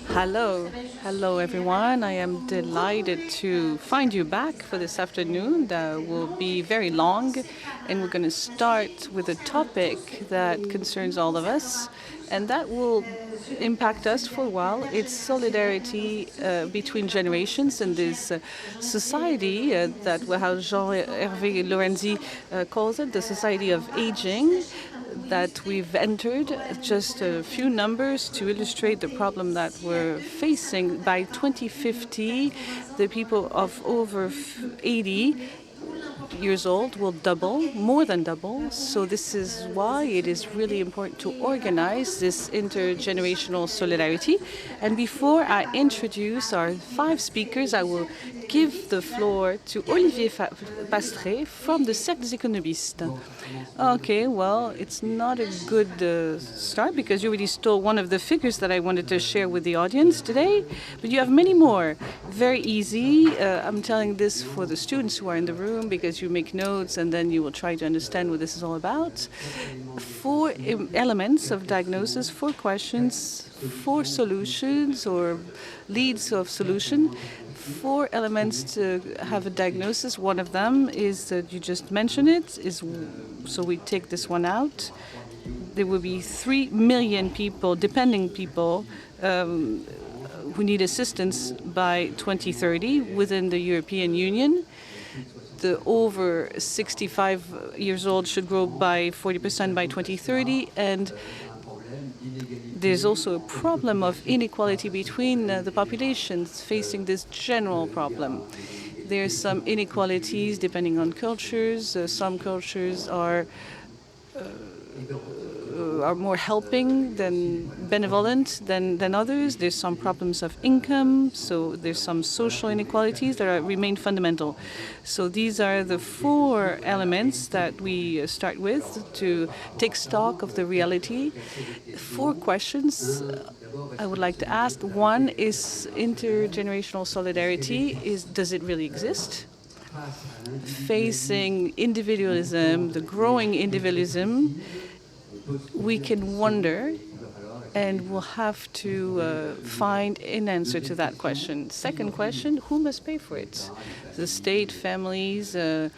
Hello everyone. I am delighted to find you back for this afternoon that will be very long, and we're going to start with a topic that concerns all of us, and that will impact us for a while. It's solidarity between generations in this society that how Jean-Hervé Lorenzi calls it, the society of aging, that we've entered. Just a few numbers to illustrate the problem that we're facing. By 2050, the people of over 80 years old will double, more than double. So this is why it is really important to organize this intergenerational solidarity. And before I introduce our 5 speakers, I will give the floor to Olivier PASTRÉ from the Cercles Économistes. Okay, well, it's not a good start because you already stole one of the figures that I wanted to share with the audience today, but you have many more. Very easy. I'm telling this for the students who are in the room because you make notes and then you will try to understand what this is all about. 4 elements of diagnosis, 4 questions, 4 solutions or leads of solution. 4 elements to have a diagnosis. One of them is that you just mentioned it, is so we take this one out. There will be 3 million people, depending people, who need assistance by 2030 within the European Union. The over 65 years old should grow by 40% by 2030, and there's also a problem of inequality between the populations facing this general problem. There's some inequalities depending on cultures. Some cultures are more helping than benevolent than others. There's some problems of income, so there's some social inequalities that remain fundamental. So these are the 4 elements that we start with to take stock of the reality. 4 questions I would like to ask. One is intergenerational solidarity. Does it really exist? Facing individualism, the growing individualism, we can wonder, and we'll have to find an answer to that question. Second question, who must pay for it? The state, families, the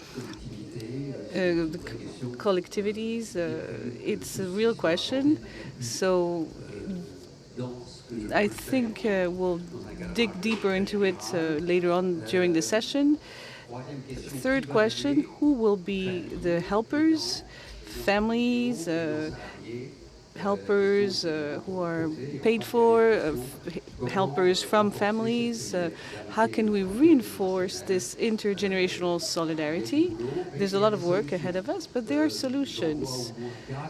collectivities. It's a real question. So I think we'll dig deeper into it later on during the session. Third question, who will be the helpers? Families, helpers who are paid for, helpers from families. How can we reinforce this intergenerational solidarity? There's a lot of work ahead of us, but there are solutions.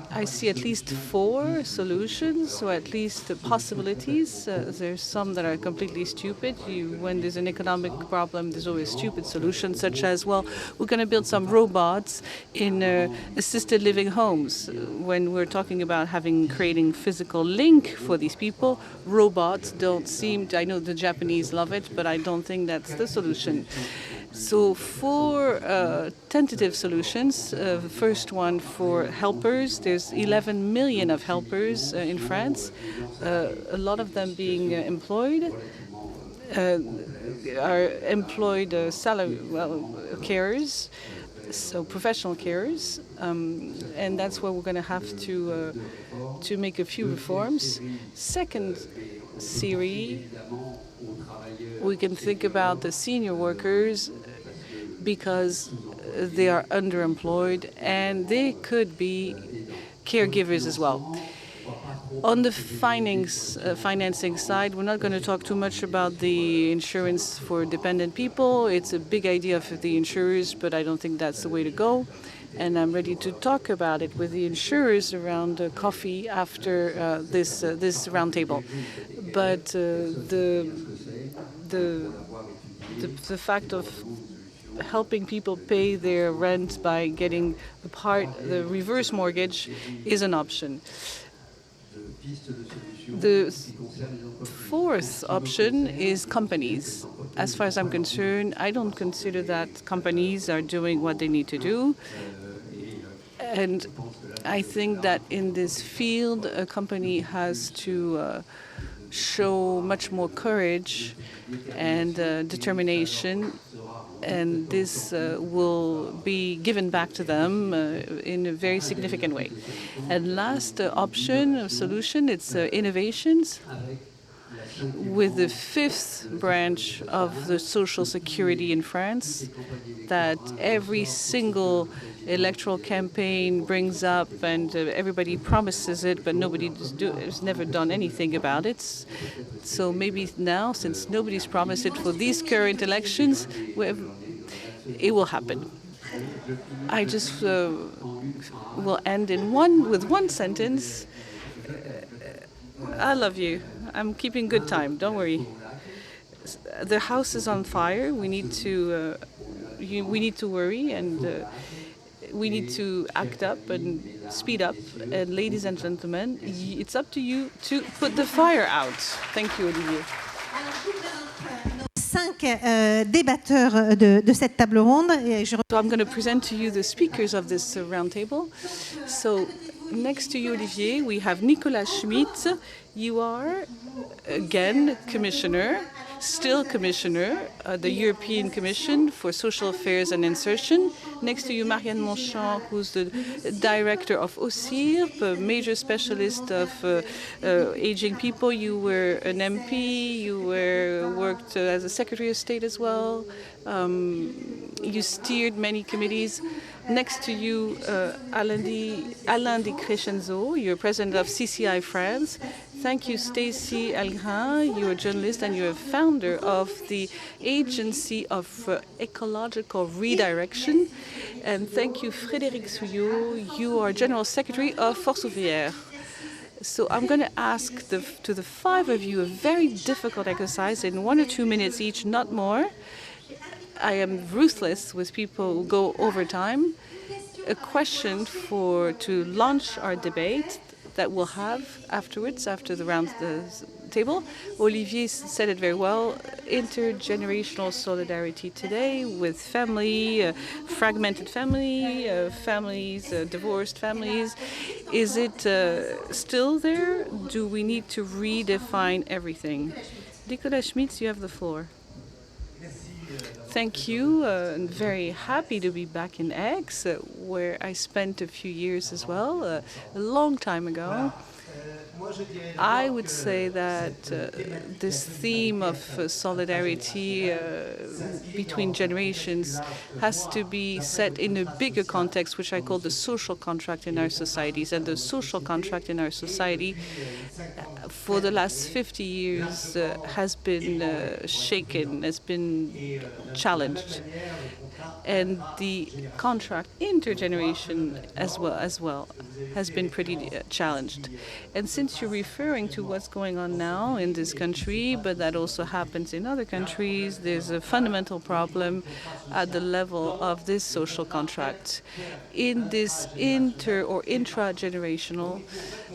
I see at least 4 solutions, or at least possibilities. There's some that are completely stupid. When there's an economic problem, there's always stupid solutions, such as, well, we're going to build some robots in assisted living homes. When we're talking about creating physical link for these people, robots don't seem to, I know the Japanese love it, but I don't think that's the solution. So 4 tentative solutions. First one for helpers. There's 11 million of helpers in France, a lot of them being employed. Are employed carers, so professional carers, and that's where we're going to have to make a few reforms. Second series, we can think about the senior workers because they are underemployed and they could be caregivers as well. On the financing side, we're not going to talk too much about the insurance for dependent people. It's a big idea for the insurers, but I don't think that's the way to go. And I'm ready to talk about it with the insurers around coffee after this roundtable. But the fact of helping people pay their rent by getting the reverse mortgage is an option. The 4th option is companies. As far as I'm concerned, I don't consider that companies are doing what they need to do. And I think that in this field, a company has to show much more courage and determination, and this will be given back to them in a very significant way. And last option, solution, it's innovations. With the fifth branch of the social security in France that every single electoral campaign brings up, and everybody promises it, but nobody has never done anything about it. So maybe now, since nobody's promised it for these current elections, it will happen. I just will end with one sentence. I love you. I'm keeping good time. Don't worry. The house is on fire. We need to worry, and we need to act up and speed up. And ladies and gentlemen, it's up to you to put the fire out. Thank you, Olivier. Cinq débatteurs de cette table ronde. So I'm going to present to you the speakers of this round table. So next to you, Olivier, we have Nicolas Schmidt. You are, again, commissioner, still commissioner, the European Commission for Social Affairs and Insertion. Next to you, Marianne Montchamp, who's the director of OCIRP, a major specialist of aging people. You were an MP, you worked as a Secretary of State as well. You steered many committees. Next to you, Alain de CRESCENZO, you're president of CCI France. Thank you, Stacy ALGRAIN. You're a journalist and you're a founder of the Agency of Ecological Redirection. And thank you, Frédéric. You are General Secretary of Force Ouvrière. So I'm going to ask to the five of you a very difficult exercise in 1 or 2 minutes each, not more. I am ruthless with people who go over time. A question to launch our debate that we'll have afterwards, after the round table. Olivier said it very well. Intergenerational solidarity today with family, fragmented family, families, divorced families. Is it still there? Do we need to redefine everything? Nicolas Schmidt, you have the floor. Thank you. I'm very happy to be back in Aix, where I spent a few years as well, a long time ago. I would say that this theme of solidarity between generations has to be set in a bigger context, which I call the social contract in our societies. And the social contract in our society for the last 50 years has been shaken, has been challenged. And the contract intergeneration as well has been pretty challenged. And since you're referring to what's going on now in this country, but that also happens in other countries, there's a fundamental problem at the level of this social contract. In this inter or intra-generational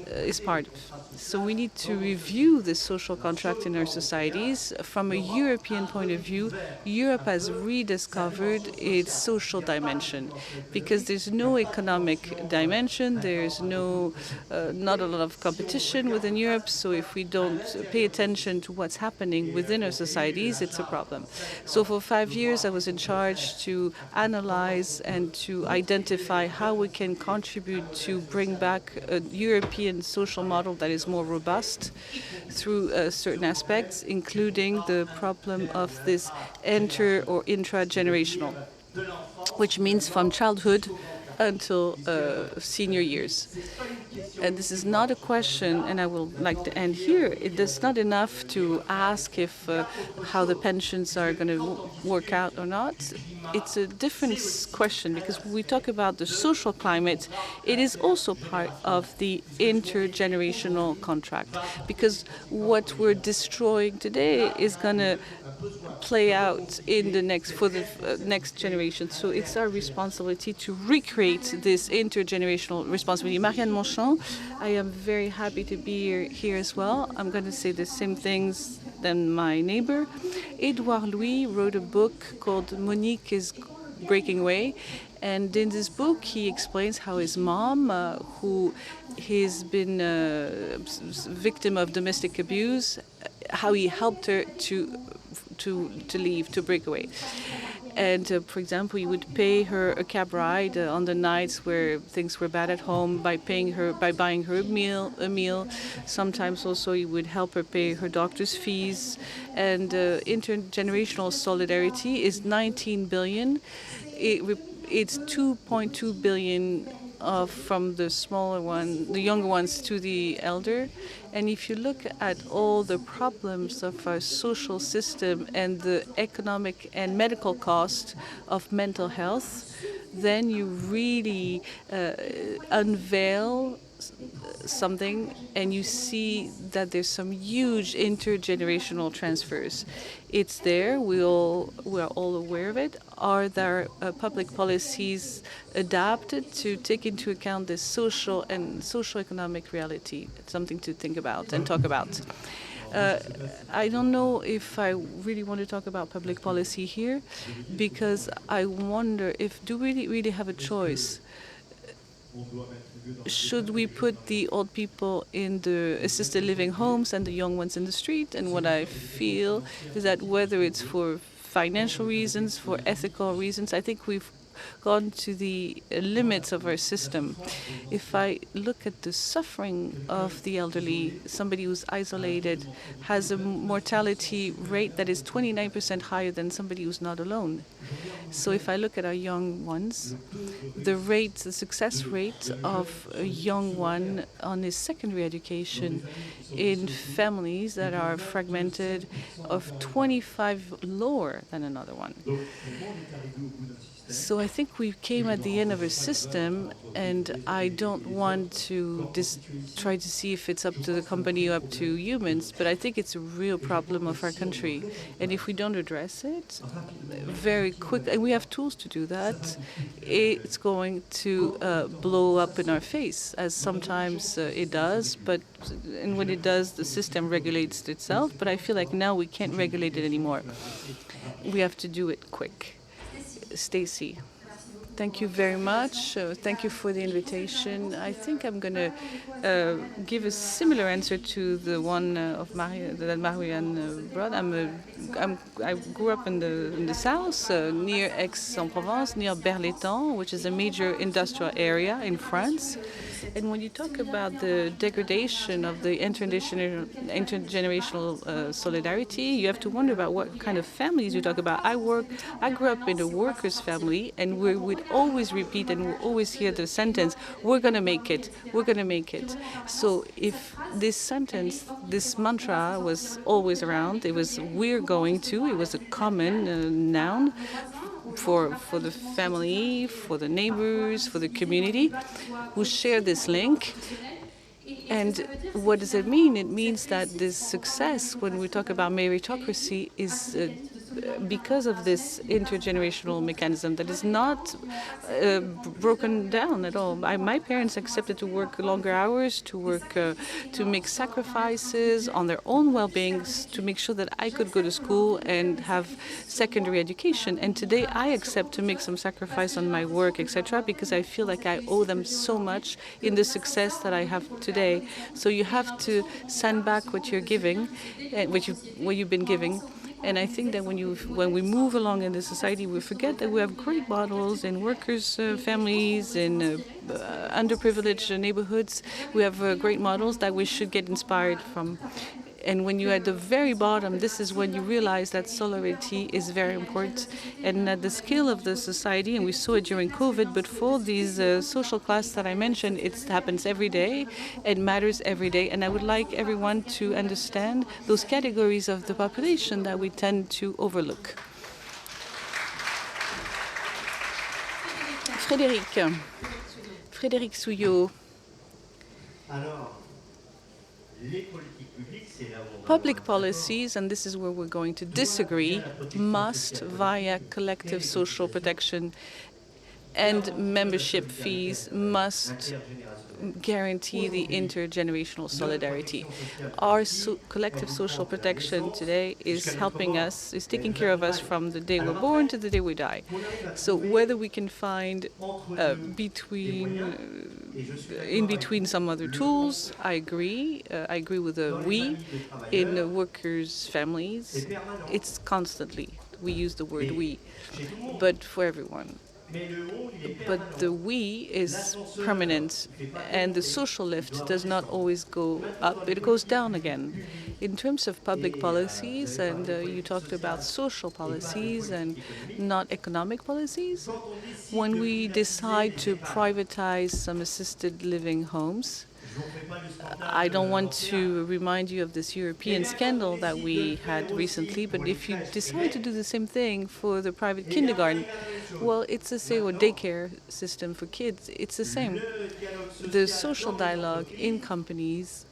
is part of. So we need to review this social contract in our societies. From a European point of view, Europe has rediscovered its social dimension because there's no economic dimension, there's not a lot of competition within Europe, so if we don't pay attention to what's happening within our societies, it's a problem. So for 5 years I was in charge to analyze and to identify how we can contribute to bring back a European social model that is more robust through certain aspects, including the problem of this inter or intra-generational, which means from childhood until senior years. And this is not a question, and I will like to end here. It's not enough to ask if how the pensions are going to work out or not. It's a different question because when we talk about the social climate, it is also part of the intergenerational contract. Because what we're destroying today is going to play out in the next generation. So it's our responsibility to recreate this intergenerational responsibility. Marianne Montchamp, I am very happy to be here as well. I'm going to say the same things than my neighbor. Edouard Louis wrote a book called Monique is breaking away. And in this book, he explains how his mom, who has been a victim of domestic abuse, how he helped her to leave, to break away. And for example, he would pay her a cab ride on the nights where things were bad at home by buying her a meal. Sometimes also he would help her pay her doctor's fees. And intergenerational solidarity is 19 billion. It's 2.2 billion from the younger ones to the elder. And if you look at all the problems of our social system and the economic and medical cost of mental health, then you really unveil something, and you see that there's some huge intergenerational transfers. It's there. We are all aware of it. Are there public policies adapted to take into account this social and socio-economic reality? It's something to think about and talk about. I don't know if I really want to talk about public policy here, because I wonder do we really have a choice? Should we put the old people in the assisted living homes and the young ones in the street? And what I feel is that whether it's for financial reasons, for ethical reasons, I think we've gone to the limits of our system. If I look at the suffering of the elderly, somebody who's isolated has a mortality rate that is 29% higher than somebody who's not alone. So if I look at our young ones, the success rate of a young one on his secondary education in families that are fragmented of 25 lower than another one. So I think we came at the end of a system, and I don't want to try to see if it's up to the company or up to humans, but I think it's a real problem of our country. And if we don't address it very quickly, and we have tools to do that, it's going to blow up in our face, as sometimes it does. And when it does, the system regulates itself. But I feel like now we can't regulate it anymore. We have to do it quick. Stacy. Thank you very much. Thank you for the invitation. I think I'm going to give a similar answer to the one of that Marianne brought. I grew up in the south, near Aix-en-Provence, near Berlétan, which is a major industrial area in France. And when you talk about the degradation of the intergenerational solidarity, you have to wonder about what kind of families you talk about. I grew up in a workers' family, and we would always repeat and we always hear the sentence, "We're going to make it, we're going to make it." So if this sentence, this mantra was always around, it was "we're going to," it was a common noun for the family, for the neighbors, for the community, who share this link. And what does it mean? It means that this success, when we talk about meritocracy, is because of this intergenerational mechanism that is not broken down at all. My parents accepted to work longer hours, to make sacrifices on their own well-being, to make sure that I could go to school and have secondary education. And today I accept to make some sacrifice on my work, etc., because I feel like I owe them so much in the success that I have today. So you have to send back what you're giving, what you've been giving. And I think that when we move along in the society, we forget that we have great models in workers' families, in underprivileged neighborhoods. We have great models that we should get inspired from. And when you're at the very bottom, this is when you realize that solidarity is very important. And at the scale of the society, and we saw it during COVID, but for these social class that I mentioned, it happens every day. It matters every day. And I would like everyone to understand those categories of the population that we tend to overlook. Frédéric Souillot. Public policies, and this is where we're going to disagree, must, via collective social protection and membership fees, must guarantee the intergenerational solidarity. Our collective social protection today is helping us, is taking care of us from the day we're born to the day we die. So whether we can find in between some other tools, I agree. I agree with the we in workers' families. It's constantly, we use the word we, but for everyone. But the we is permanent, and the social lift does not always go up, it goes down again. In terms of public policies, and you talked about social policies and not economic policies, when we decide to privatize some assisted living homes, I don't want to remind you of this European scandal that we had recently, but if you decide to do the same thing for the private kindergarten, well, it's the same, or daycare system for kids, it's the same. The social dialogue in companies,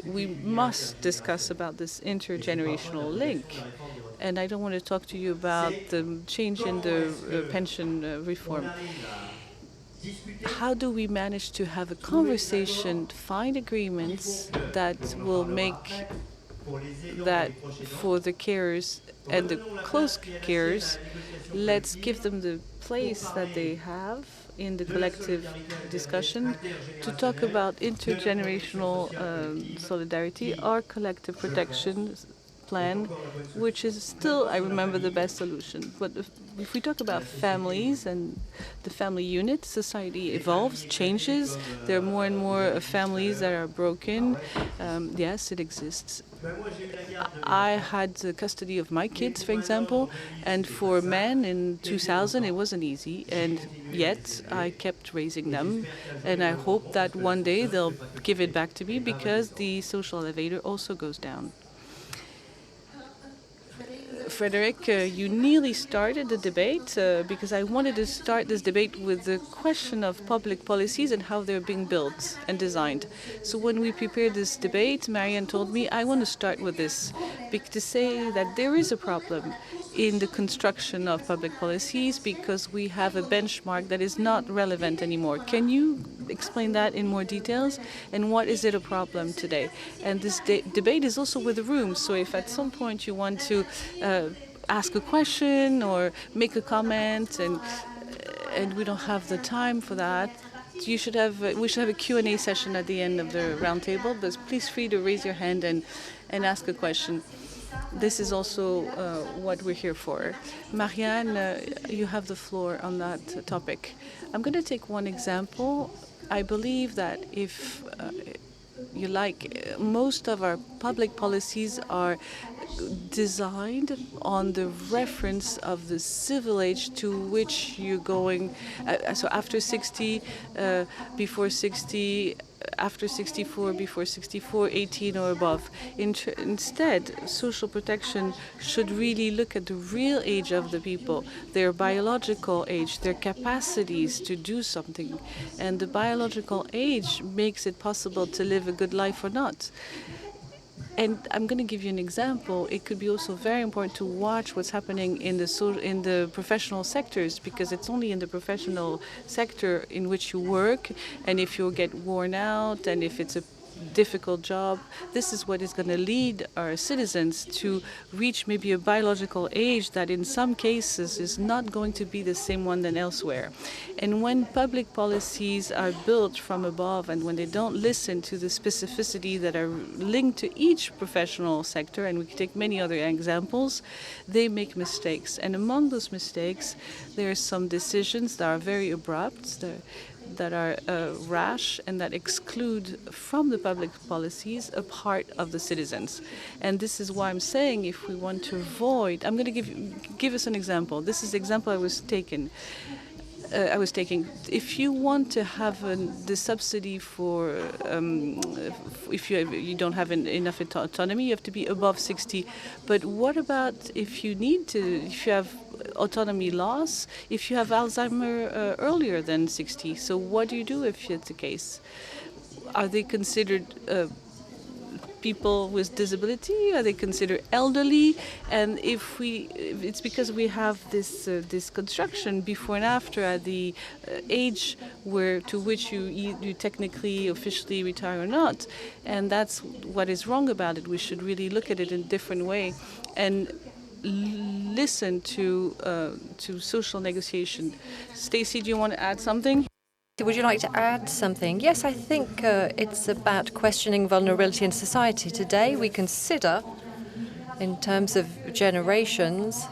we must discuss about this intergenerational link. And I don't want to talk to you about the change in the pension reform. How do we manage to have a conversation, find agreements that will make that for the carers and the close carers, let's give them the place that they have in the collective discussion to talk about intergenerational solidarity, our collective protection plan, which is still, I remember, the best solution. But if we talk about families and the family unit, society evolves, changes. There are more and more families that are broken. Yes, it exists. I had the custody of my kids, for example, and for men in 2000 it wasn't easy, and yet I kept raising them, and I hope that one day they'll give it back to me because the social elevator also goes down. Frédéric, you nearly started the debate because I wanted to start this debate with the question of public policies and how they're being built and designed. So when we prepared this debate, Marianne told me, I want to start with this to say that there is a problem in the construction of public policies because we have a benchmark that is not relevant anymore. Can you explain that in more details? And what is it a problem today? And this debate is also with the room. So if at some point you want to ask a question or make a comment, and we don't have the time for that, we should have a Q&A session at the end of the roundtable. But please free to raise your hand and ask a question. This is also what we're here for. Marianne, you have the floor on that topic. I'm going to take one example. I believe that if you like, most of our public policies are designed on the reference of the civil age to which you're going. So after 60, before 60, after 64, before 64, 18 or above. Instead, social protection should really look at the real age of the people, their biological age, their capacities to do something. And the biological age makes it possible to live a good life or not. And I'm going to give you an example. It could be also very important to watch what's happening in the professional sectors, because it's only in the professional sector in which you work, and if you get worn out, and if it's a difficult job, this is what is going to lead our citizens to reach maybe a biological age that in some cases is not going to be the same one than elsewhere. And when public policies are built from above and when they don't listen to the specificity that are linked to each professional sector, and we can take many other examples, they make mistakes. And among those mistakes, there are some decisions that are very abrupt, that are rash, and that exclude from the public policies a part of the citizens. And this is why I'm saying, if we want to avoid, I'm going to give us an example. This is the example I was taking. If you want to have the subsidy for, if you don't have enough autonomy, you have to be above 60. But what about if you have autonomy loss, if you have Alzheimer earlier than 60? So what do you do if it's the case? Are they considered people with disability? Are they considered elderly? And if it's because we have this construction before and after at the age to which you technically, officially retire or not, and that's what is wrong about it. We should really look at it in a different way and listen to social negotiation. Stacy, do you want to add something? Would you like to add something? Yes, I think it's about questioning vulnerability in society. Today we consider, in terms of generations,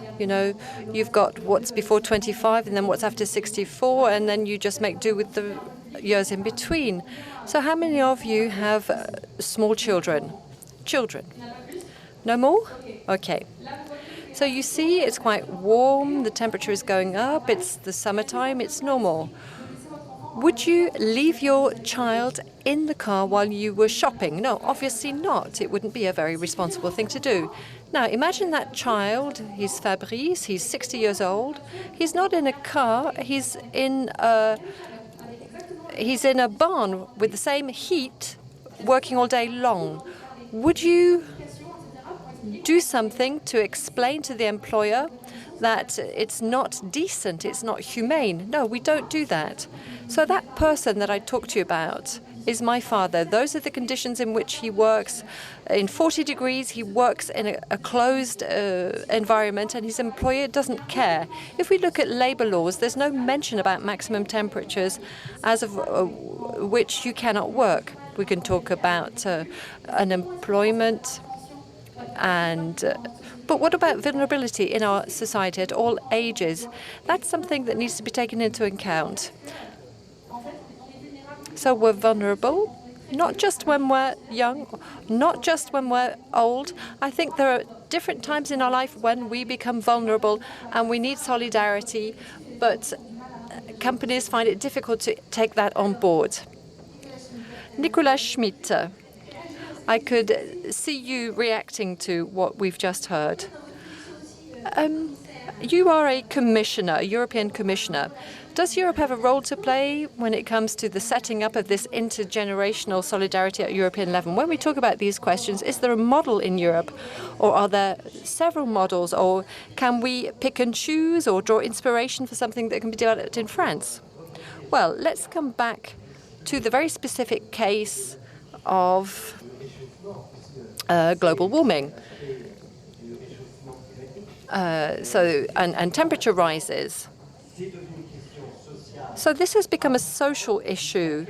you've got what's before 25 and then what's after 64, and then you just make do with the years in between. So how many of you have small children? Children? No more? Okay. So you see it's quite warm, the temperature is going up, it's the summertime, it's normal. Would you leave your child in the car while you were shopping? No, obviously not. It wouldn't be a very responsible thing to do. Now, imagine that child. He's Fabrice. He's 60 years old. He's not in a car. He's in a barn with the same heat, working all day long. Would you do something to explain to the employer that it's not decent, it's not humane? No, we don't do that. So that person that I talked to you about is my father. Those are the conditions in which he works. In 40 degrees, he works in a closed environment, and his employer doesn't care. If we look at labor laws, there's no mention about maximum temperatures as of which you cannot work. We can talk about unemployment but what about vulnerability in our society at all ages? That's something that needs to be taken into account. So we're vulnerable, not just when we're young, not just when we're old. I think there are different times in our life when we become vulnerable and we need solidarity, but companies find it difficult to take that on board. Nicolas Schmidt, I could see you reacting to what we've just heard. You are a commissioner, a European commissioner. Does Europe have a role to play when it comes to the setting up of this intergenerational solidarity at European level? When we talk about these questions, is there a model in Europe, or are there several models, or can we pick and choose or draw inspiration for something that can be developed in France? Well, let's come back to the very specific case of global warming. And temperature rises. So this has become a social issue.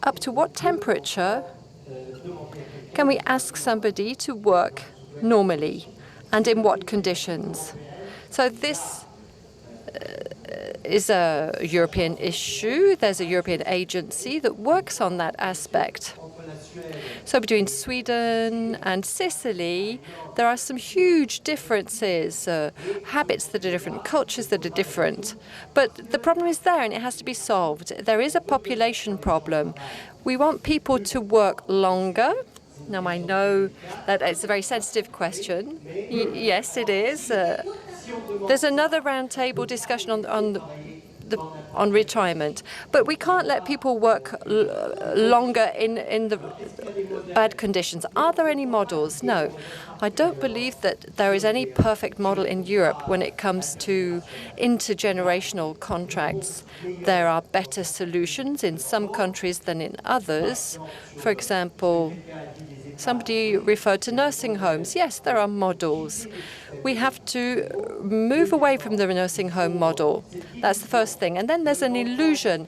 Up to what temperature can we ask somebody to work normally, and in what conditions? So this is a European issue. There's a European agency that works on that aspect. So between Sweden and Sicily, there are some huge differences, habits that are different, cultures that are different. But the problem is there, and it has to be solved. There is a population problem. We want people to work longer. Now, I know that it's a very sensitive question. Yes, it is. There's another roundtable discussion on retirement, but we can't let people work longer in the bad conditions. Are there any models? No. I don't believe that there is any perfect model in Europe when it comes to intergenerational contracts. There are better solutions in some countries than in others. For example, somebody referred to nursing homes. Yes, there are models. We have to move away from the nursing home model. That's the first thing. And then there's an illusion.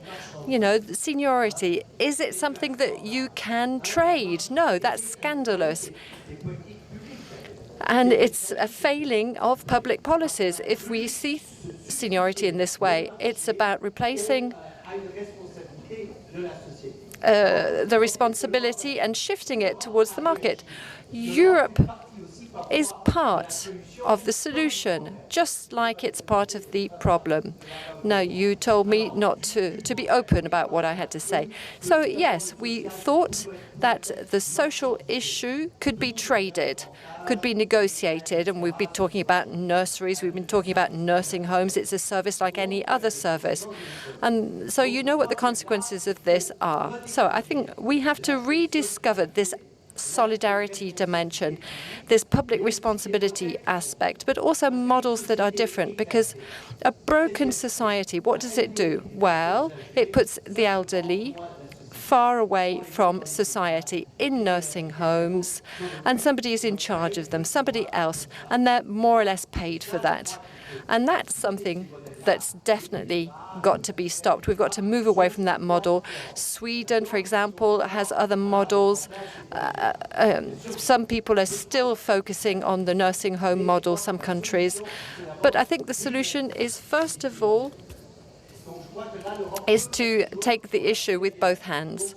Seniority. Is it something that you can trade? No, that's scandalous. And it's a failing of public policies. If we see seniority in this way, it's about replacing the responsibility and shifting it towards the market. Europe is part of the solution, just like it's part of the problem. Now, you told me not to be open about what I had to say. So, yes, we thought that the social issue could be traded, could be negotiated, and we've been talking about nurseries, we've been talking about nursing homes. It's a service like any other service. And so you know what the consequences of this are. So I think we have to rediscover this solidarity dimension, this public responsibility aspect, but also models that are different, because a broken society, what does it do? Well, it puts the elderly far away from society in nursing homes, and somebody is in charge of them, somebody else, and they're more or less paid for that. And that's something that's definitely got to be stopped. We've got to move away from that model. Sweden, for example, has other models. Some people are still focusing on the nursing home model, some countries. But I think the solution is, first of all, is to take the issue with both hands.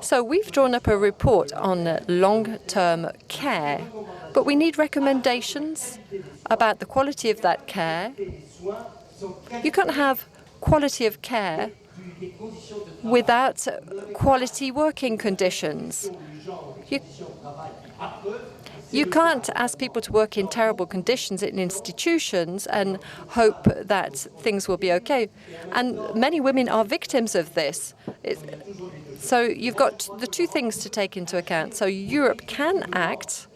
So we've drawn up a report on long-term care, but we need recommendations about the quality of that care. You can't have quality of care without quality working conditions. You can't ask people to work in terrible conditions in institutions and hope that things will be okay. And many women are victims of this. So you've got the two things to take into account. So Europe can act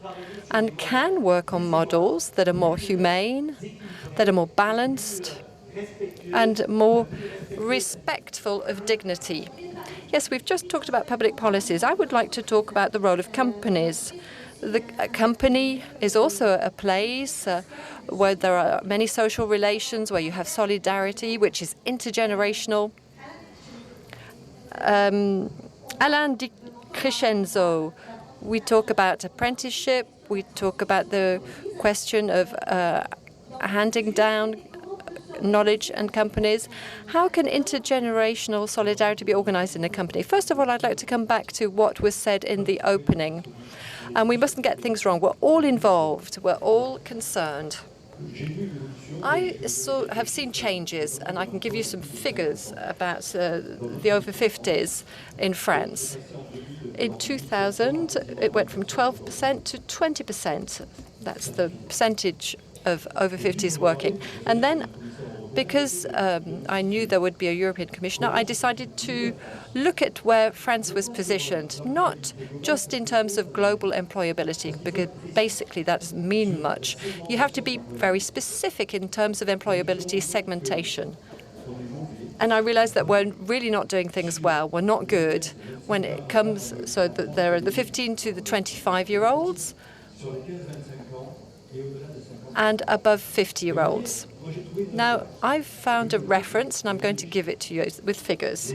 and can work on models that are more humane, that are more balanced, and more respectful of dignity. Yes, we've just talked about public policies. I would like to talk about the role of companies. A company is also a place where there are many social relations, where you have solidarity, which is intergenerational. Alain di CRESCENZO, we talk about apprenticeship, we talk about the question of handing down knowledge and companies. How can intergenerational solidarity be organized in a company? First of all, I'd like to come back to what was said in the opening. And we mustn't get things wrong. We're all involved. We're all concerned. I have seen changes, and I can give you some figures about the over 50s in France. In 2000, it went from 12% to 20%. That's the percentage of over 50s working. And then, because I knew there would be a European Commissioner, I decided to look at where France was positioned, not just in terms of global employability, because basically that doesn't mean much. You have to be very specific in terms of employability segmentation. And I realized that we're really not doing things well. We're not good when it comes, so that there are the 15 to the 25-year-olds and above 50-year-olds. Now, I've found a reference, and I'm going to give it to you with figures.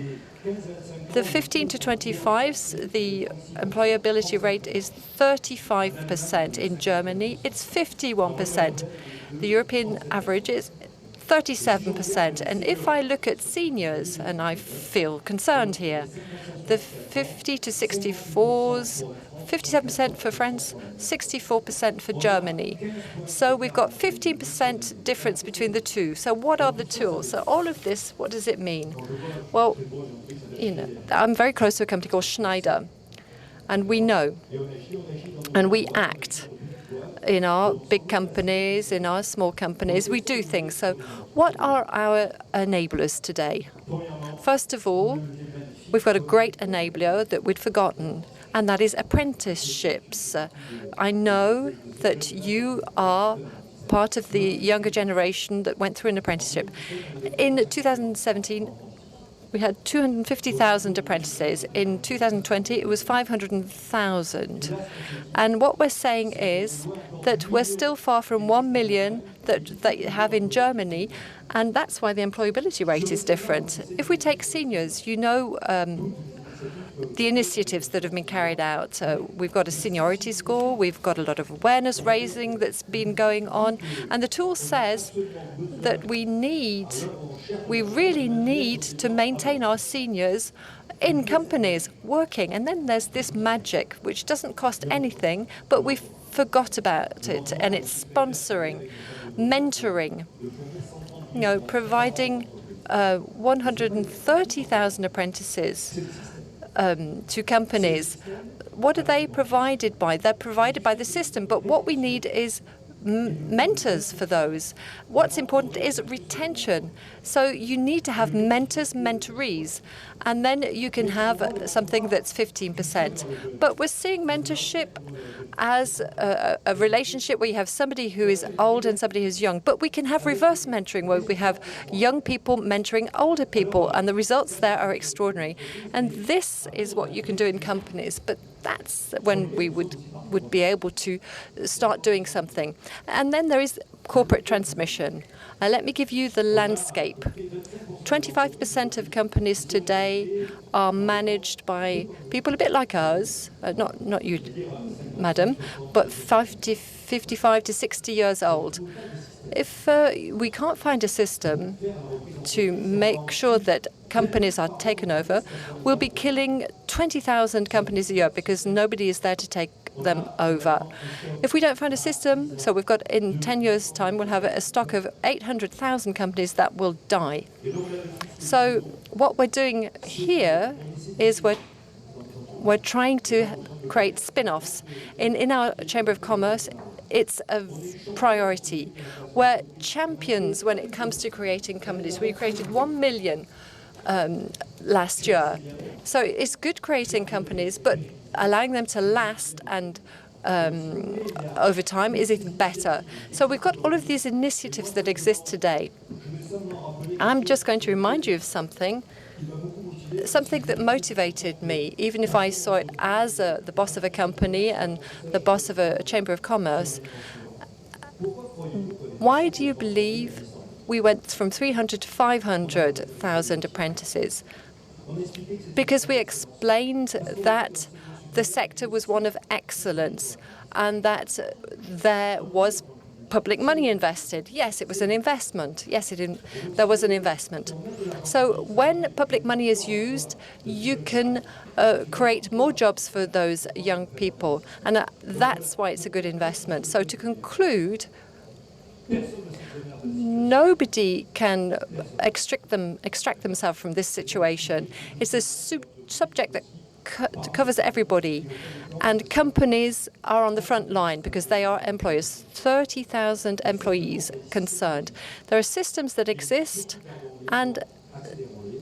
The 15 to 25s, the employability rate is 35%. In Germany, it's 51%. The European average is 37%. And if I look at seniors, and I feel concerned here, the 50 to 64s, 57% for France, 64% for Germany. So we've got 15% difference between the two. So what are the tools? So all of this, what does it mean? Well, I'm very close to a company called Schneider, and we know, and we act. In our big companies, in our small companies, we do things. So what are our enablers today? First of all, we've got a great enabler that we'd forgotten, and that is apprenticeships. I know that you are part of the younger generation that went through an apprenticeship. In 2017, we had 250,000 apprentices. In 2020, it was 500,000. And what we're saying is that we're still far from 1 million that they have in Germany, and that's why the employability rate is different. If we take seniors, you know the initiatives that have been carried out. We've got a seniority score, we've got a lot of awareness raising that's been going on, and the tool says that we really need to maintain our seniors in companies working. And then there's this magic, which doesn't cost anything, but we forgot about it, and it's sponsoring, mentoring, providing 130,000 apprentices to companies. What are they provided by? They're provided by the system, but what we need is mentors for those. What's important is retention. So you need to have mentors, mentorees, and then you can have something that's 15%. But we're seeing mentorship as a relationship where you have somebody who is old and somebody who's young. But we can have reverse mentoring, where we have young people mentoring older people, and the results there are extraordinary. And this is what you can do in companies. But that's when we would be able to start doing something. And then there is corporate transmission. Let me give you the landscape. 25% of companies today are managed by people a bit like us, not you, madam, but 55 to 60 years old. If we can't find a system to make sure that companies are taken over, we'll be killing 20,000 companies a year because nobody is there to take them over. If we don't find a system, so we've got in 10 years' time, we'll have a stock of 800,000 companies that will die. So what we're doing here is we're trying to create spin-offs. In our Chamber of Commerce, it's a priority. We're champions when it comes to creating companies. We created 1 million last year. So it's good creating companies, but allowing them to last and over time is even better. So we've got all of these initiatives that exist today. I'm just going to remind you of something that motivated me, even if I saw it as the boss of a company and the boss of a Chamber of Commerce. Why do you believe we went from 300 to 500,000 apprentices? Because we explained that the sector was one of excellence and that there was public money invested. Yes, it was an investment. Yes, there was an investment. So when public money is used, you can create more jobs for those young people. And that's why it's a good investment. So to conclude, nobody can extract themselves from this situation. It's a subject that covers everybody, and companies are on the front line because they are employers. 30,000 employees concerned. There are systems that exist, and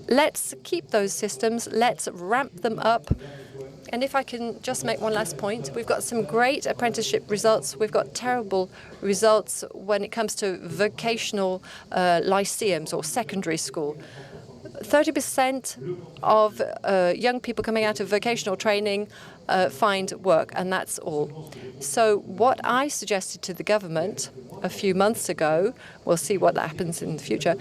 let's keep those systems. Let's ramp them up. And if I can just make one last point, we've got some great apprenticeship results. We've got terrible results when it comes to vocational lyceums or secondary school. 30% of young people coming out of vocational training find work, and that's all. So what I suggested to the government a few months ago, we'll see what happens in the future,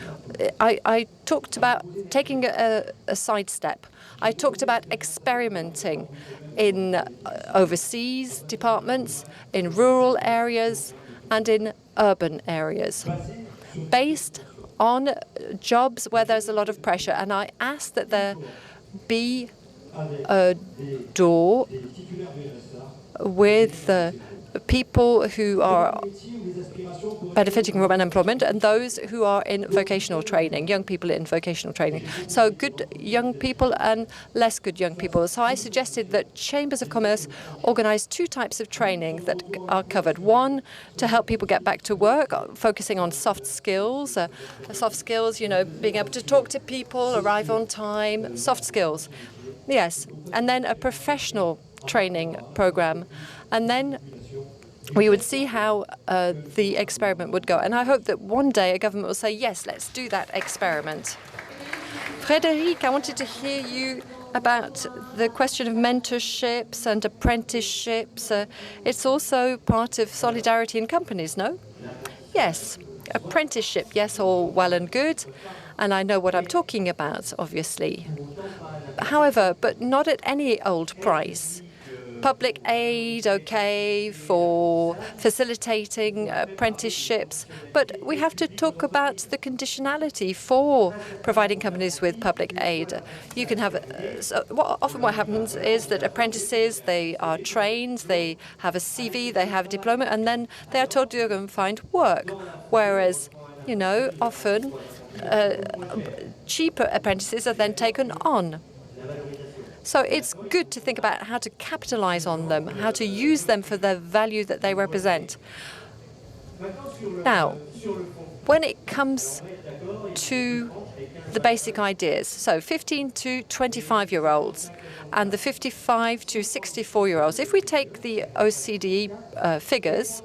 I talked about taking a sidestep. I talked about experimenting in overseas departments, in rural areas, and in urban areas, based on jobs where there's a lot of pressure. And I asked that there be a door with people who are benefiting from unemployment and those who are in vocational training, young people in vocational training. So good young people and less good young people. So I suggested that chambers of commerce organize 2 types of training that are covered. One, to help people get back to work, focusing on soft skills, you know, being able to talk to people, arrive on time, soft skills. Yes, and then a professional training program. And then we would see how the experiment would go. And I hope that one day a government will say, yes, let's do that experiment. Frédéric, I wanted to hear you about the question of mentorships and apprenticeships. It's also part of solidarity in companies, no? Yes, apprenticeship, yes, all well and good. And I know what I'm talking about, obviously. However, but not at any old price. Public aid, okay, for facilitating apprenticeships, but we have to talk about the conditionality for providing companies with public aid. You can have, what happens is that apprentices, they are trained, they have a CV, they have a diploma, and then they are told you're going to find work. Whereas, you know, often cheaper apprentices are then taken on. So it's good to think about how to capitalize on them, how to use them for the value that they represent. Now, when it comes to the basic ideas, so 15 to 25-year-olds and the 55 to 64-year-olds, if we take the OECD figures,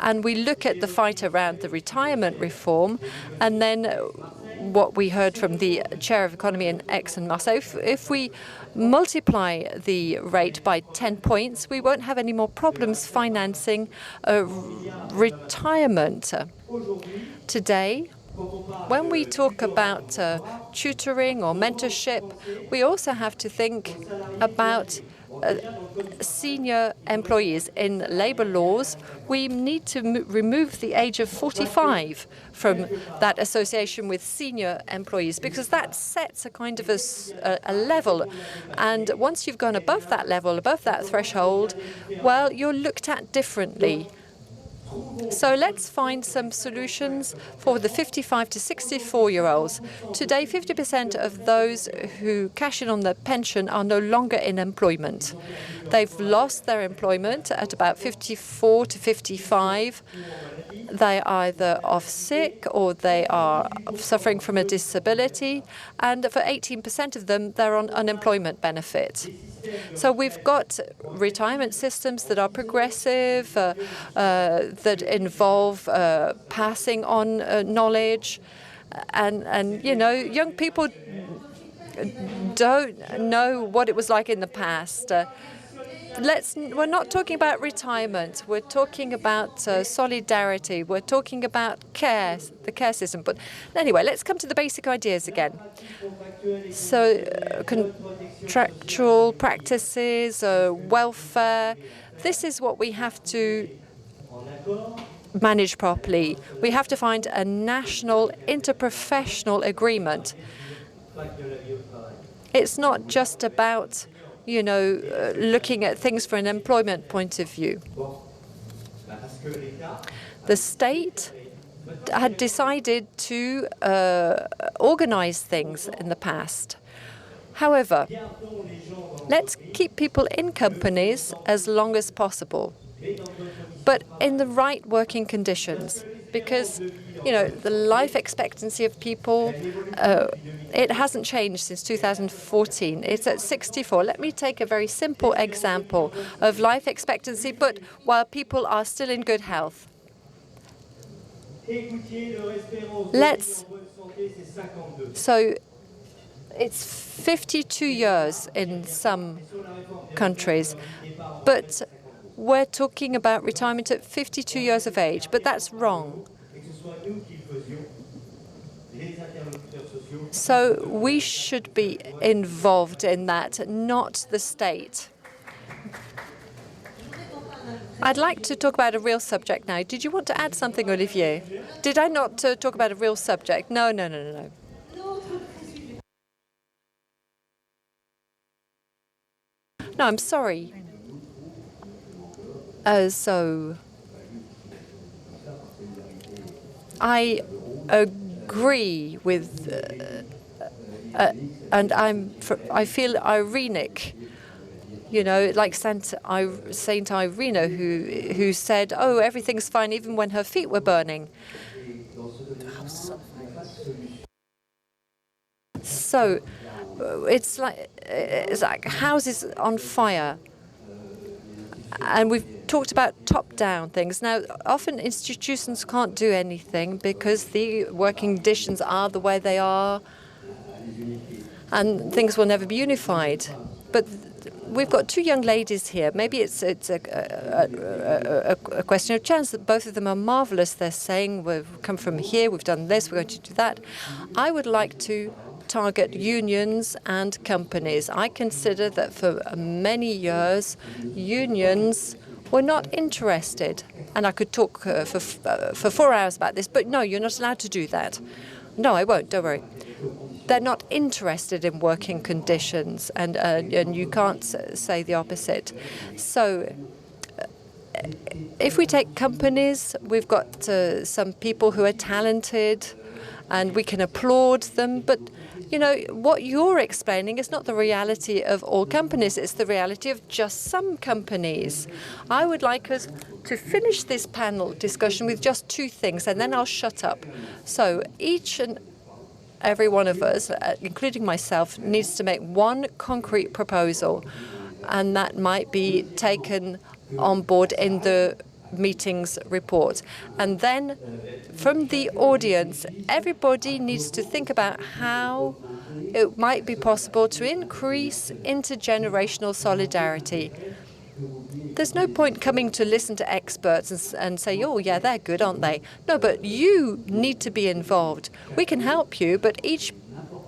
and we look at the fight around the retirement reform, and then what we heard from the Chair of Economy in Aix and Marseille, if we multiply the rate by 10 points, we won't have any more problems financing retirement. Today, when we talk about tutoring or mentorship, we also have to think about senior employees. In labour laws, we need to remove the age of 45 from that association with senior employees, because that sets a kind of a level. And once you've gone above that level, above that threshold, well, you're looked at differently. So let's find some solutions for the 55 to 64-year-olds. Today, 50% of those who cash in on their pension are no longer in employment. They've lost their employment at about 54 to 55. They are either off sick or they are suffering from a disability. And for 18% of them, they're on unemployment benefit. So we've got retirement systems that are progressive, that involve passing on knowledge, and you know, young people don't know what it was like in the past. We're not talking about retirement. We're talking about solidarity. We're talking about care, the care system. But anyway, let's come to the basic ideas again. So contractual practices, welfare, this is what we have to manage properly. We have to find a national interprofessional agreement. It's not just about, you know, looking at things from an employment point of view. The state had decided to organize things in the past. However, let's keep people in companies as long as possible, but in the right working conditions, because, you know, the life expectancy of people, it hasn't changed since 2014. It's at 64. Let me take a very simple example of life expectancy, but while people are still in good health. So it's 52 years in some countries, but we're talking about retirement at 52 years of age, but that's wrong. So we should be involved in that, not the state. I'd like to talk about a real subject now. Did you want to add something, Olivier? Did I not talk about a real subject? No. No, I'm sorry. So I agree with, and I feel ironic. You know, like Saint Irene, who said, "Oh, everything's fine," even when her feet were burning. So it's like houses on fire, and we've talked about top-down things. Now, often institutions can't do anything because the working conditions are the way they are, and things will never be unified. But we've got two young ladies here. Maybe it's a question of chance that both of them are marvelous. They're saying, we've come from here, we've done this, we're going to do that. I would like to target unions and companies. I consider that for many years, unions were not interested. And I could talk for 4 hours about this, but no, you're not allowed to do that. No, I won't, don't worry. They're not interested in working conditions, and you can't say the opposite. So if we take companies, we've got some people who are talented, and we can applaud them, but you know, what you're explaining is not the reality of all companies, it's the reality of just some companies. I would like us to finish this panel discussion with just two things, and then I'll shut up. So each and every one of us, including myself, needs to make one concrete proposal, and that might be taken on board in the meeting's report. And then from the audience, everybody needs to think about how it might be possible to increase intergenerational solidarity. There's no point coming to listen to experts and say, oh, yeah, they're good, aren't they? No, but you need to be involved. We can help you, but each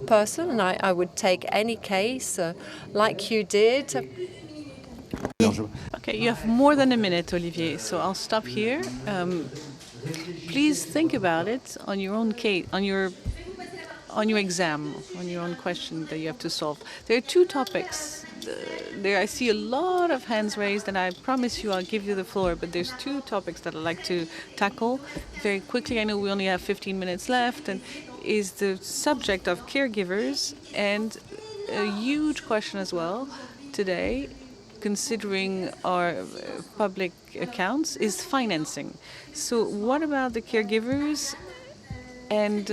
person, and I would take any case like you did. Okay, you have more than a minute, Olivier, so I'll stop here. Please think about it on your own case, on your exam, on your own question that you have to solve. There are two topics. There I see a lot of hands raised, and I promise you I'll give you the floor, but there's two topics that I'd like to tackle very quickly. I know we only have 15 minutes left, and is the subject of caregivers, and a huge question as well today, considering our public accounts, is financing. So what about the caregivers and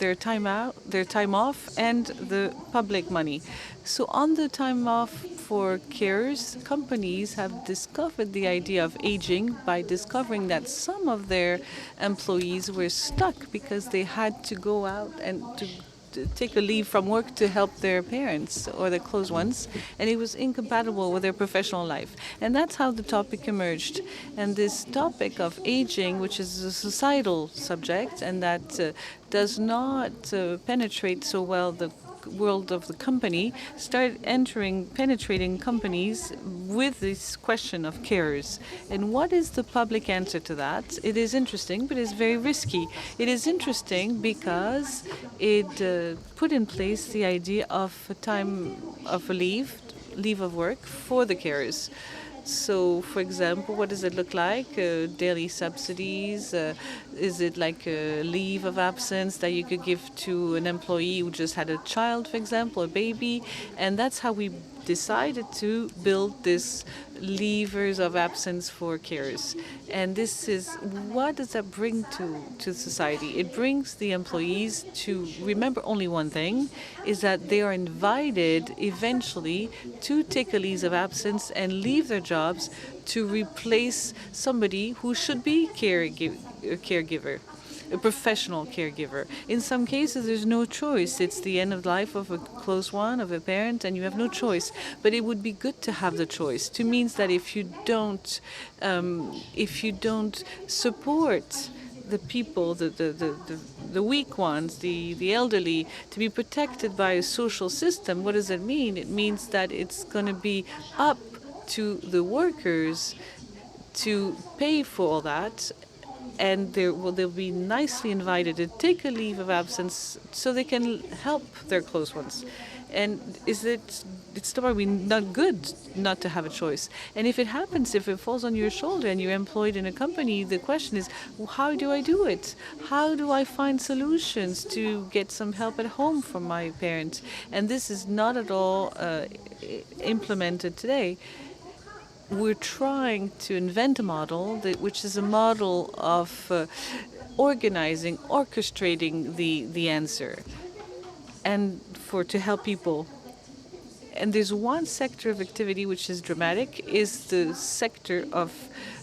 their time off, and the public money? So on the time off for carers, companies have discovered the idea of aging by discovering that some of their employees were stuck because they had to go out and to take a leave from work to help their parents or their close ones, and it was incompatible with their professional life. And that's how the topic emerged. And this topic of aging, which is a societal subject and that does not penetrate so well the world of the company, started penetrating companies with this question of carers. And what is the public answer to that? It is interesting, but it's very risky. It is interesting because it put in place the idea of a leave of work for the carers. So, for example, what does it look like? Daily subsidies? Is it like a leave of absence that you could give to an employee who just had a child, for example, a baby? And that's how we decided to build this leavers of absence for carers. And this is, what does that bring to society? It brings the employees to remember only one thing, is that they are invited eventually to take a leave of absence and leave their jobs to replace somebody who should be a caregiver, a professional caregiver. In some cases, there's no choice. It's the end of life of a close one, of a parent, and you have no choice. But it would be good to have the choice. To means that if you don't support the people, the weak ones, the elderly, to be protected by a social system, what does it mean? It means that it's going to be up to the workers to pay for all that, and they'll be nicely invited to take a leave of absence so they can help their close ones. And it's probably not good not to have a choice. And if it happens, if it falls on your shoulder and you're employed in a company, the question is, well, how do I do it? How do I find solutions to get some help at home from my parents? And this is not at all implemented today. We're trying to invent a model which is a model of orchestrating the answer, and to help people. And there's one sector of activity which is dramatic, is the sector of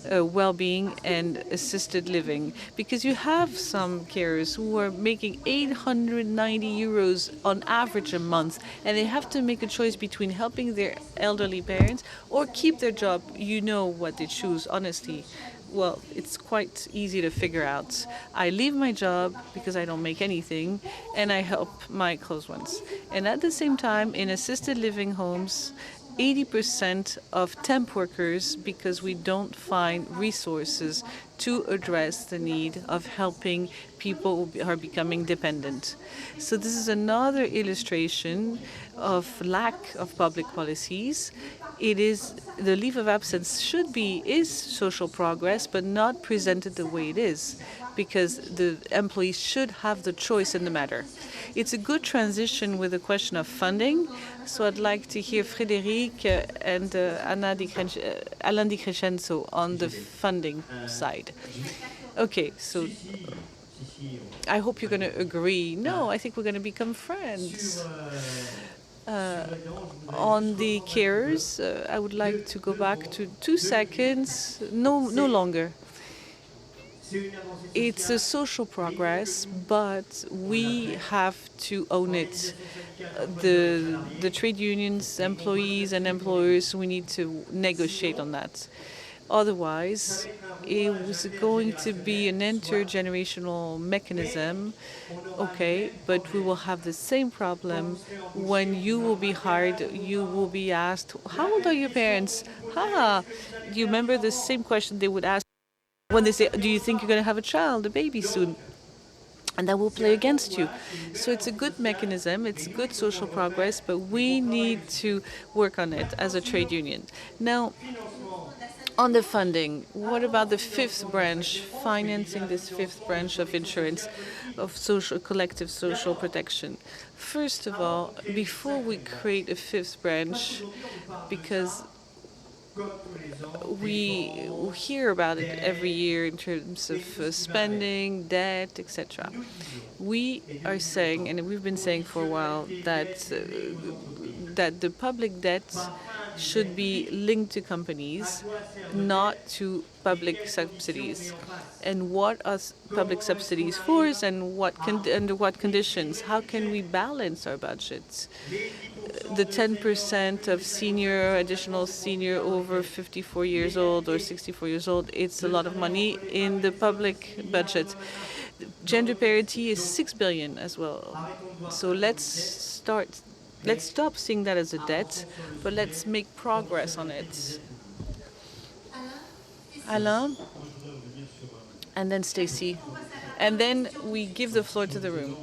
well-being and assisted living, because you have some carers who are making 890 euros on average a month, and they have to make a choice between helping their elderly parents or keep their job. You know what they choose, honestly. Well, it's quite easy to figure out. I leave my job because I don't make anything, and I help my close ones. And at the same time, in assisted living homes, 80% of temp workers, because we don't find resources to address the need of helping people who are becoming dependent. So this is another illustration of lack of public policies. It is the leave of absence is social progress, but not presented the way it is, because the employees should have the choice in the matter. It's a good transition with the question of funding. So I'd like to hear Frédéric and Alain Di CRESCENZO on the funding side. Okay, so I hope you're going to agree. No, I think we're going to become friends. On the carers, I would like to go back to 2 seconds, no longer. It's a social progress, but we have to own it. The trade unions, employees and employers, we need to negotiate on that. Otherwise, it was going to be an intergenerational mechanism, okay, but we will have the same problem. When you will be hired, you will be asked, how old are your parents? Do you remember the same question they would ask when they say, do you think you're going to have a child, a baby soon? And that will play against you. So it's a good mechanism, it's good social progress, but we need to work on it as a trade union. Now, on the funding, what about the fifth branch, financing this fifth branch of insurance, of collective social protection? First of all, before we create a fifth branch, because we hear about it every year in terms of spending, debt, etc. We are saying, and we've been saying for a while, that the public debt should be linked to companies, not to public subsidies. And what are public subsidies for, and under what conditions? How can we balance our budgets? The 10% of additional senior over 54 years old or 64 years old, it's a lot of money in the public budget. Gender parity is 6 billion as well. So let's stop seeing that as a debt, but let's make progress on it. Alain, and then Stacy. And then we give the floor to the room.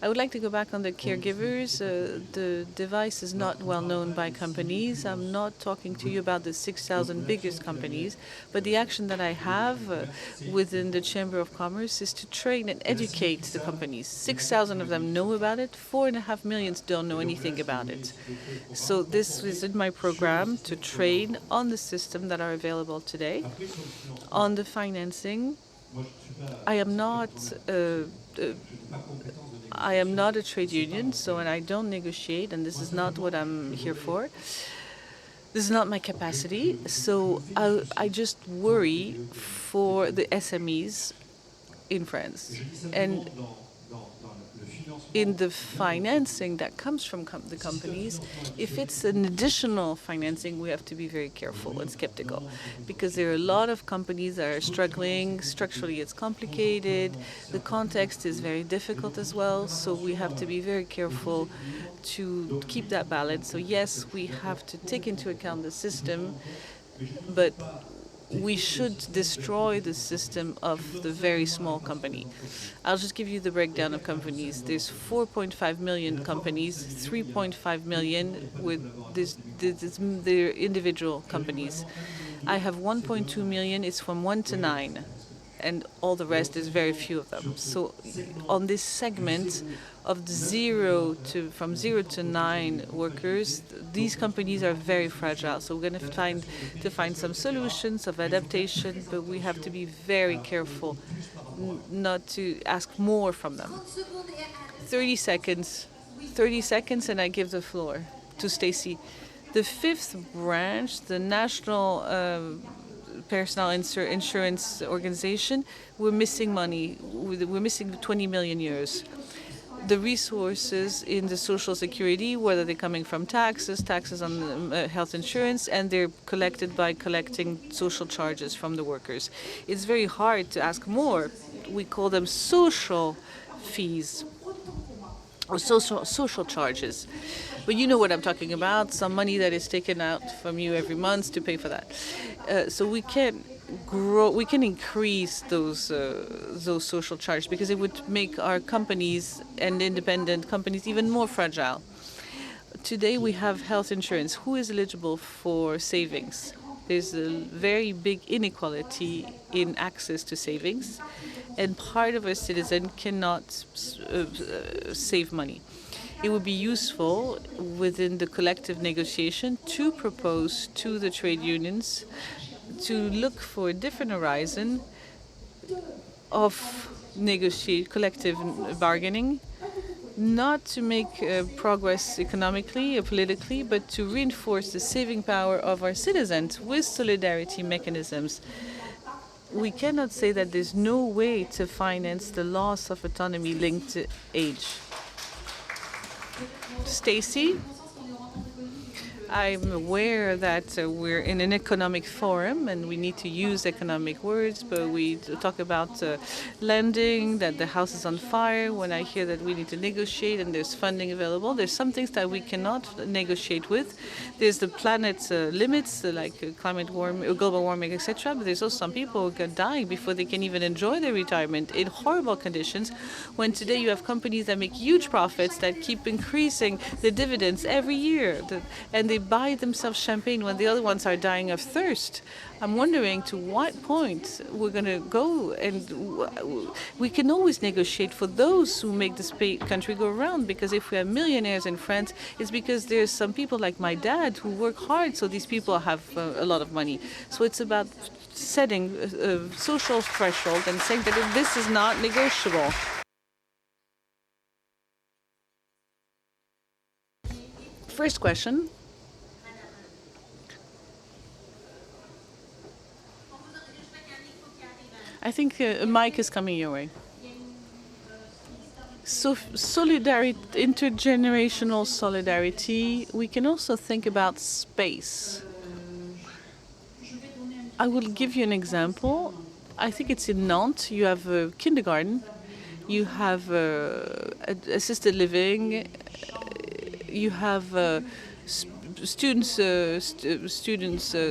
I would like to go back on the caregivers. The device is not well known by companies. I'm not talking to you about the 6,000 biggest companies, but the action that I have within the Chamber of Commerce is to train and educate the companies. 6,000 of them know about it. 4.5 million don't know anything about it. So this is in my program to train on the system that are available today. On the financing, I am not a trade union, and I don't negotiate, and this is not what I'm here for. This is not my capacity, so I just worry for the SMEs in France. And in the financing that comes from the companies, if it's an additional financing, we have to be very careful and skeptical, because there are a lot of companies that are struggling. Structurally, it's complicated. The context is very difficult as well, so we have to be very careful to keep that balance. So yes, we have to take into account the system, but we should destroy the system of the very small company. I'll just give you the breakdown of companies. There's 4.5 million companies, 3.5 million with they're individual companies. I have 1.2 million, it's from 1 to 9, and all the rest is very few of them. So on this segment of from 0 to 9 workers, these companies are very fragile. So we're going to find some solutions of adaptation, but we have to be very careful not to ask more from them. 30 seconds, and I give the floor to Stacy. The fifth branch, the National Personal Insurance Organization, we're missing money. We're missing 20 million euros. The resources in the Social Security, whether they're coming from taxes on health insurance, and they're collected by collecting social charges from the workers. It's very hard to ask more. We call them social fees or social charges. But you know what I'm talking about, some money that is taken out from you every month to pay for that. So we can increase those social charges, because it would make our companies and independent companies even more fragile. Today we have health insurance. Who is eligible for savings? There's a very big inequality in access to savings, and part of our citizen cannot save money. It would be useful within the collective negotiation to propose to the trade unions to look for a different horizon of collective bargaining, not to make progress economically or politically, but to reinforce the saving power of our citizens with solidarity mechanisms. We cannot say that there's no way to finance the loss of autonomy linked to age. Stacy? I'm aware that we're in an economic forum and we need to use economic words, but we talk about lending, that the house is on fire. When I hear that we need to negotiate and there's funding available, there's some things that we cannot negotiate with. There's the planet's limits, like climate warming, global warming, etc. But there's also some people who are dying before they can even enjoy their retirement in horrible conditions, when today you have companies that make huge profits that keep increasing the dividends every year, and they buy themselves champagne when the other ones are dying of thirst. I'm wondering to what point we're going to go, and we can always negotiate for those who make this country go around, because if we have millionaires in France, it's because there's some people like my dad who work hard, so these people have a lot of money. So it's about setting a social threshold and saying that this is not negotiable. First question. I think a mic is coming your way. So solidarity, intergenerational solidarity, we can also think about space. I will give you an example. I think it's in Nantes. You have a kindergarten, you have assisted living, you have students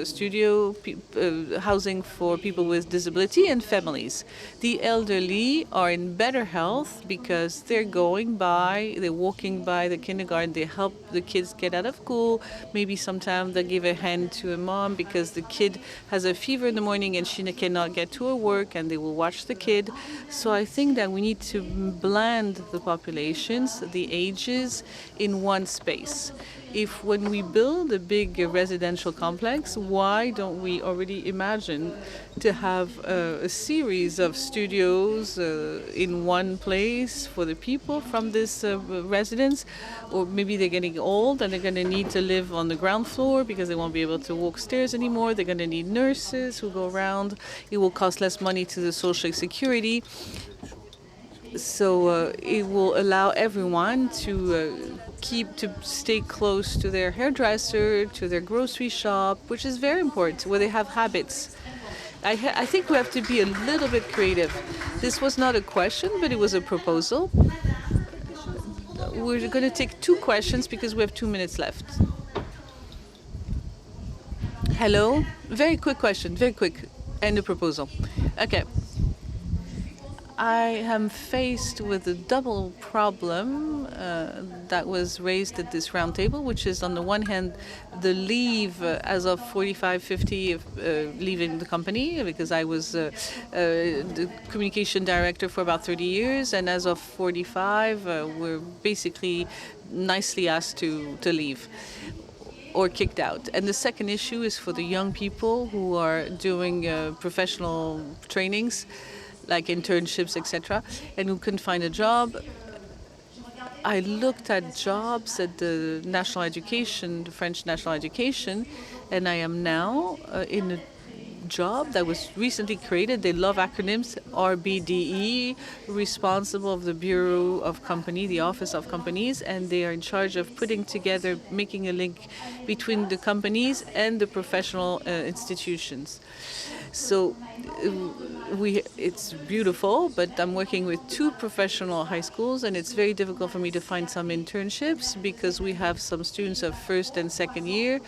studio, housing for people with disability, and families. The elderly are in better health because they're walking by the kindergarten, they help the kids get out of school. Maybe sometimes they give a hand to a mom because the kid has a fever in the morning and she cannot get to her work, and they will watch the kid. So I think that we need to blend the populations, the ages, in one space. If when we build a big residential complex, why don't we already imagine to have a series of studios in one place for the people from this residence? Or maybe they're getting old and they're going to need to live on the ground floor because they won't be able to walk stairs anymore. They're going to need nurses who go around. It will cost less money to the social security. So it will allow everyone to stay close to their hairdresser, to their grocery shop, which is very important, where they have habits. I think we have to be a little bit creative. This was not a question, but it was a proposal. We're going to take 2 questions because we have 2 minutes left. Hello? Very quick question, very quick, and a proposal. Okay. I am faced with a double problem that was raised at this roundtable, which is on the one hand, the leave as of 45, 50 leaving the company, because I was the communication director for about 30 years, and as of 45, we're basically nicely asked to leave or kicked out. And the second issue is for the young people who are doing professional trainings, like internships, etc., and who couldn't find a job. I looked at jobs at the national education, the French national education, and I am now in a job that was recently created. They love acronyms, RBDE, responsible of the Bureau of Company, the Office of Companies, and they are in charge of putting together, making a link between the companies and the professional institutions. So it's beautiful, but I'm working with 2 professional high schools, and it's very difficult for me to find some internships because we have some students of 1st and 2nd year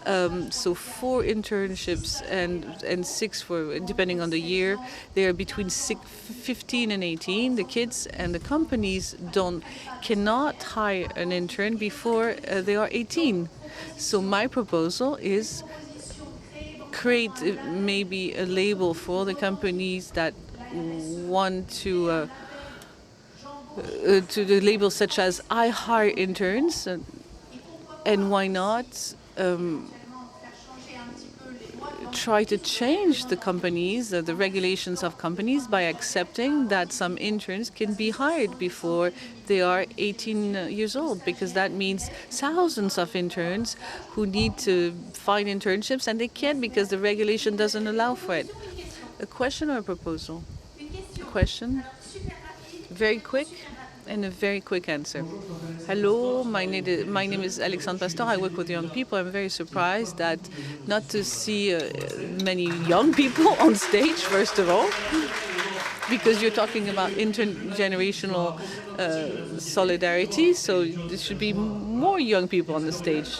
So 4 internships and 6 for, depending on the year. They are between 15 and 18, the kids, and the companies cannot hire an intern before they are 18. So my proposal is create maybe a label for the companies that want to the labels such as I hire interns, and why not try to change the companies, the regulations of companies, by accepting that some interns can be hired before they are 18 years old, because that means thousands of interns who need to find internships and they can't because the regulation doesn't allow for it. A question or a proposal? A question? Very quick. And a very quick answer. Hello, my name is Alexandre Pastor. I work with young people. I'm very surprised that not to see many young people on stage, first of all, because you're talking about intergenerational solidarity, so there should be more young people on the stage.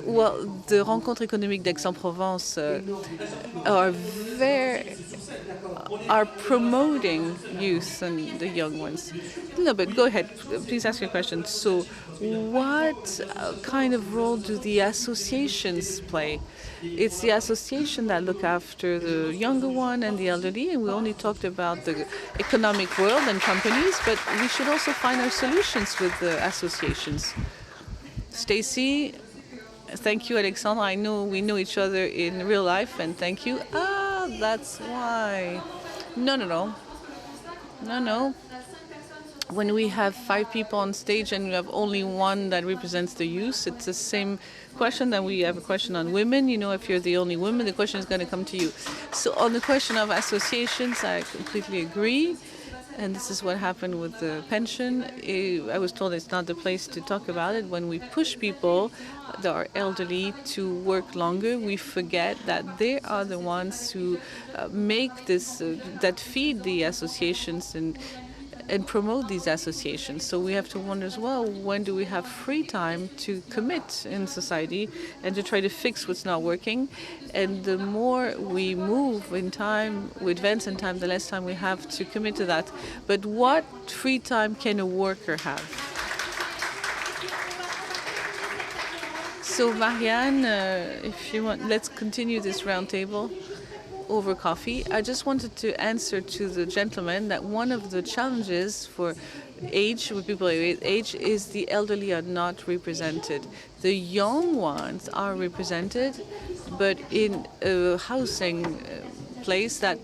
Well, the Rencontres Économiques d'Aix-en-Provence are promoting youth and the young ones. No, but go ahead. Please ask your question. So what kind of role do the associations play? It's the association that look after the younger one and the elderly, and we only talked about the economic world and companies, but we should also find our solutions with the associations. Stacy, thank you, Alexandre. I know we know each other in real life, and thank you. Ah, that's why. No. When we have 5 people on stage and we have only one that represents the youth, it's the same question. Then we have a question on women. You know, if you're the only woman, the question is going to come to you. So on the question of associations, I completely agree. And this is what happened with the pension. I was told it's not the place to talk about it. When we push people that are elderly to work longer, we forget that they are the ones who make this, that feed the associations and promote these associations. So we have to wonder as well, when do we have free time to commit in society and to try to fix what's not working? And the more we move in time, we advance in time, the less time we have to commit to that. But what free time can a worker have? So Marianne, if you want, let's continue this roundtable over coffee. I just wanted to answer to the gentleman that one of the challenges for age, with people age, is the elderly are not represented. The young ones are represented, but in a housing place that,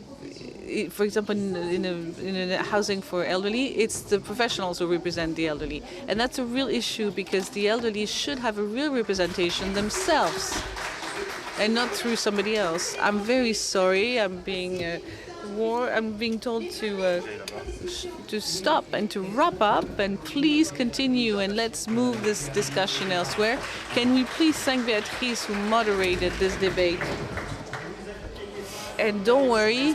for example, in a housing for elderly, it's the professionals who represent the elderly. And that's a real issue because the elderly should have a real representation themselves and not through somebody else. I'm very sorry. I'm being told to stop and to wrap up, and please continue and let's move this discussion elsewhere. Can we please thank Béatrice who moderated this debate? And don't worry,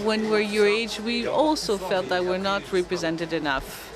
when we're your age, we also felt that we're not represented enough.